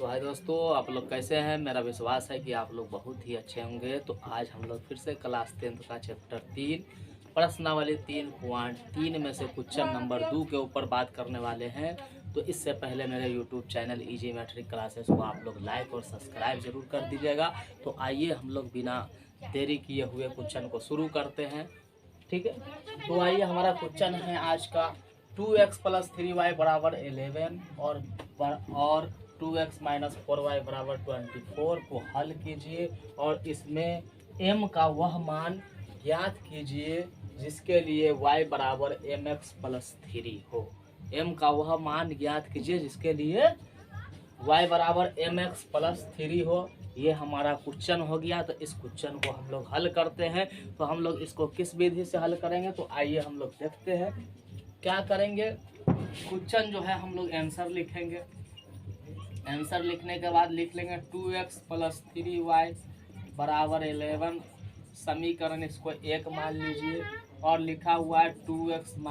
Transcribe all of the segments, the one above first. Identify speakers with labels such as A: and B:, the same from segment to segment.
A: तो हाय दोस्तों, आप लोग कैसे हैं। मेरा विश्वास है कि आप लोग बहुत ही अच्छे होंगे। तो आज हम लोग फिर से क्लास 10th का चैप्टर 3 प्रश्नावली 3.3 में से क्वेश्चन नंबर 2 के ऊपर बात करने वाले हैं। तो इससे पहले मेरे YouTube channel easy matric classes को आप लोग लाइक और सब्सक्राइब जरूर कर दीजिएगा। तो आइए हम लोग बिना देरी किए हुए क्वेश्चन को शुरू करते हैं। ठीक है, तो आइए हमारा क्वेश्चन है आज का 2x + 3y बराबर 11 और 2x - 4y बराबर 24 को हल कीजिए और इसमें m का वह मान ज्ञात कीजिए जिसके लिए y बराबर mx + 3 हो। m का वह मान ज्ञात कीजिए जिसके लिए y बराबर mx + 3 हो। ये हमारा क्वेश्चन हो गया। तो इस क्वेश्चन को हम लोग हल करते हैं। तो हम लोग इसको किस विधि से हल करेंगे, तो आइए हम लोग देखते हैं क्या करेंगे। क्वेश्चन जो है हम लोग आंसर लिखेंगे। आंसर लिखने के बाद लिख लेंगे 2x + 3y बराबर 11। समीकरण इसको 1 मान लीजिए और लिखा हुआ है 2x -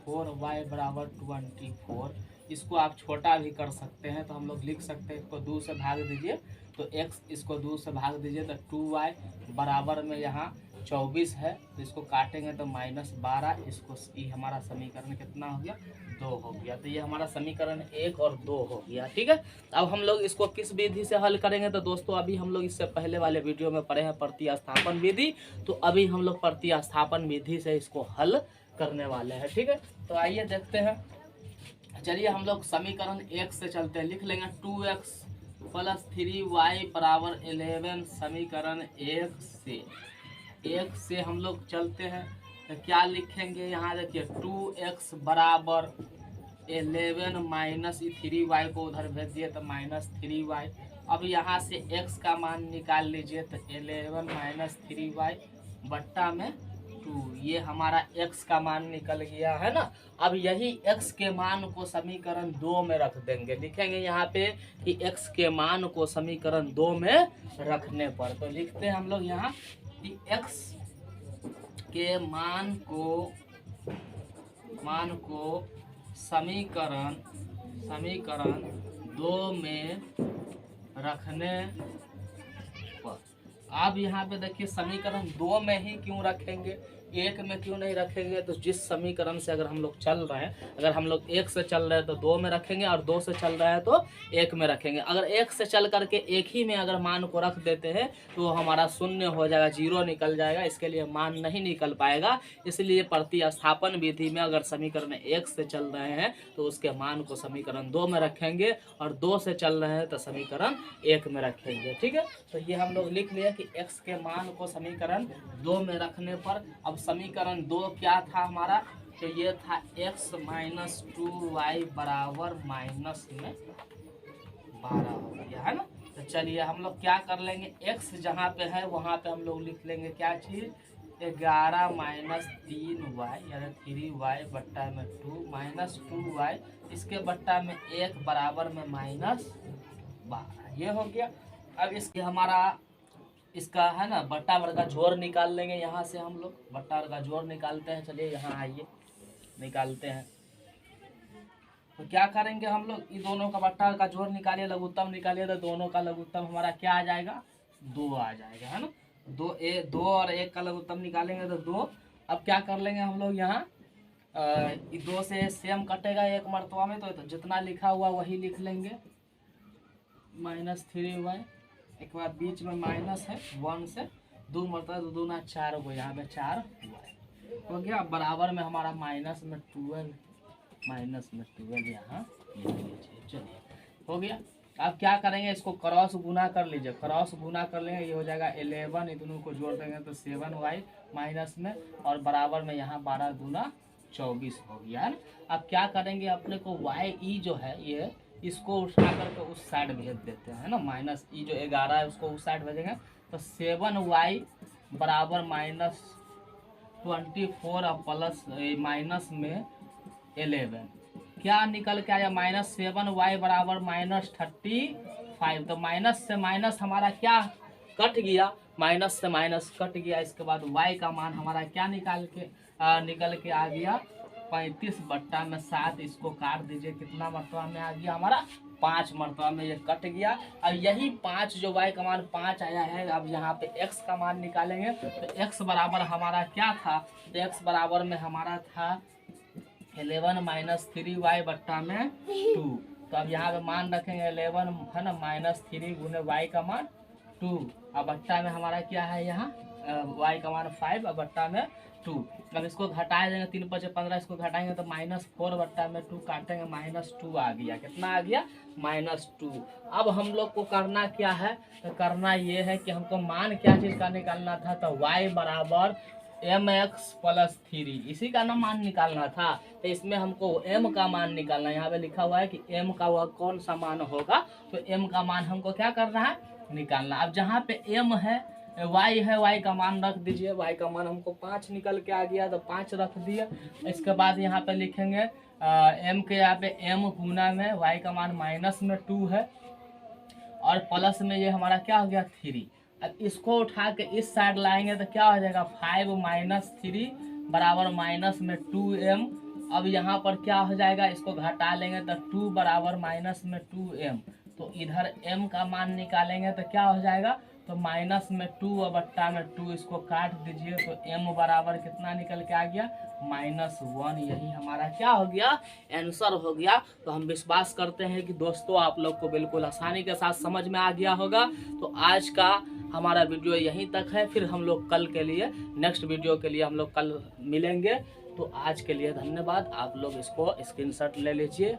A: 4y बराबर 24। इसको आप छोटा भी कर सकते हैं। तो हम लोग लिख सकते हैं, इसको 2 से भाग दीजिए तो x, इसको 2 से भाग दीजिए तो 2y बराबर में यहाँ 24 है। तो इसको काटेंगे तो -12। इसको ये हमारा समीकरण कितना हो गया, 2 हो गया। तो ये हमारा समीकरण 1 और 2 हो गया। ठीक है, अब हम लोग इसको किस विधि से हल करेंगे। तो दोस्तों अभी हम लोग इससे पहले वाले वीडियो में पढ़े हैं प्रतिस्थापन विधि। तो अभी हम लोग प्रतिस्थापन विधि से इसको हल करने वाले हैं। ठीक है, तो आइए देखते हैं। चलिए हम लोग समीकरण 1 से चलते हैं। लिख लेंगे 2x + 3y बराबर 11। समीकरण 1 से हम लोग चलते हैं। तो क्या लिखेंगे, यहाँ देखिए 2x बराबर 11 माइनस 3y को उधर भेज दिए तो -3y। अब यहाँ से x का मान निकाल लीजिए तो 11 - 3y बट्टा में 2। ये हमारा x का मान निकल गया है ना। अब यही x के मान को समीकरण 2 में रख देंगे। लिखेंगे यहाँ पे कि x के मान को समीकरण 2 में रखने पर, तो लिखते हैं हम लोग यहाँ कि x के मान को समीकरण 2 में रखने पर। अब यहाँ पे देखिए समीकरण 2 में ही क्यों रखेंगे, 1 में क्यों नहीं रखेंगे। तो जिस समीकरण से अगर हम लोग चल रहे हैं, अगर हम लोग 1 से चल रहे हैं तो 2 में रखेंगे और 2 से चल रहे हैं तो 1 में रखेंगे। अगर 1 से चल करके 1 ही में अगर मान को रख देते हैं तो हमारा शून्य हो जाएगा, 0 निकल जाएगा। इसके लिए मान नहीं निकल पाएगा। इसलिए प्रतिस्थापन विधि में अगर समीकरण 1 से चल रहे हैं तो उसके मान को समीकरण 2 में रखेंगे और 2 से चल रहे हैं तो समीकरण 1 में रखेंगे। ठीक है, तो ये हम लोग लिख लिया कि x के मान को समीकरण 2 में रखने पर। अब समीकरण 2 क्या था हमारा, तो ये था x - 2y बराबर -12 हो गया है ना। तो चलिए हम लोग क्या कर लेंगे, x जहाँ पे है वहाँ पे हम लोग लिख लेंगे क्या चीज़, 11 - 3y यानी 3y बट्टा में 2 -2y इसके बट्टा में 1 बराबर में -12। ये हो गया। अब इसके हमारा इसका है ना बट्टा वर्ग का जोड़ निकाल लेंगे। यहाँ से हम लोग बट्टा वर्ग का जोड़ निकालते हैं। चलिए यहाँ आइए निकालते हैं। तो क्या करेंगे हम लोग, इन दोनों का बट्टा वर्ग का जोड़ निकालिए, लघुत्तम निकालिए तो दोनों का लघुत्तम हमारा क्या आ जाएगा, 2 आ जाएगा है ना। 2 और 1 का लघुत्तम निकालेंगे तो 2। अब क्या कर लेंगे हम लोग यहाँ 2 से सेम कटेगा एक मरतबा में, तो जितना लिखा हुआ वही लिख लेंगे -3y। एक बार बीच में माइनस है, 1 से 2 मरतबा 2 दूना 4 को यहाँ पे 4 हो गया। बराबर में हमारा -12 यहाँ लिख लीजिए। चलिए हो गया। अब क्या करेंगे, इसको क्रॉस गुना कर लीजिए। क्रॉस गुना कर लेंगे, ये हो जाएगा 11। इन दोनों को जोड़ देंगे तो 7y माइनस में और बराबर में यहाँ 12 दूना 24 हो गया है। अब क्या करेंगे, अपने को y जो है ये इसको उठा करके उस साइड भेज देते हैं ना। -e जो 11 है उसको उस साइड भेजेंगे तो 7y बराबर -24 और प्लस माइनस में 11 क्या निकल के आया, -7y बराबर -35। तो माइनस से माइनस हमारा क्या कट गया, माइनस से माइनस कट गया। इसके बाद y का मान हमारा क्या निकल के आ गया, 35 बट्टा में 7। इसको काट दीजिए, कितना मरतबा में आ गया हमारा, 5 मरतबा में ये कट गया। अब यही 5 जो y का मान 5 आया है, अब यहाँ पे x का मान निकालेंगे तो x बराबर हमारा क्या था, तो x बराबर में हमारा था 11 माइनस 3y बट्टा में 2। तो अब यहाँ पे मान रखेंगे 11 है ना माइनस 3 गुने y का मान 2। अब बट्टा में हमारा क्या है यहाँ y का मान 5 और बट्टा में 2। अब इसको घटा देंगे 3 5 15, इसको घटाएंगे तो -4 बट्टा में 2 काटेंगे -2 आ गया। कितना आ गया -2। अब हम लोग को करना क्या है, तो करना ये है कि हमको मान क्या चीज़ का निकालना था, तो y बराबर mx प्लस 3 इसी का ना मान निकालना था। तो इसमें हमको m का मान निकालना है। यहाँ पे लिखा हुआ है कि m का वह कौन सा मान होगा, तो m का मान हमको क्या करना है निकालना। अब जहाँ पे m है y है, y का मान रख दीजिए। y का मान हमको 5 निकल के आ गया तो 5 रख दिया। इसके बाद यहाँ पे लिखेंगे m के यहाँ पे m गुना में y का मान माइनस में 2 है और प्लस में ये हमारा क्या हो गया 3। अब इसको उठा के इस साइड लाएंगे तो क्या हो जाएगा 5 माइनस 3 बराबर माइनस में 2m। अब यहाँ पर क्या हो जाएगा, इसको घटा लेंगे तो 2 बराबर माइनस में 2m। तो इधर m का मान निकालेंगे तो क्या हो जाएगा, तो माइनस में 2 और बट्टा में 2 इसको काट दीजिए तो m बराबर कितना निकल के आ गया -1। यही हमारा क्या हो गया आंसर हो गया। तो हम विश्वास करते हैं कि दोस्तों आप लोग को बिल्कुल आसानी के साथ समझ में आ गया होगा। तो आज का हमारा वीडियो यहीं तक है, फिर हम लोग कल के लिए नेक्स्ट वीडियो के लिए हम लोग कल मिलेंगे। तो आज के लिए धन्यवाद। आप लोग इसको स्क्रीनशॉट ले लीजिए।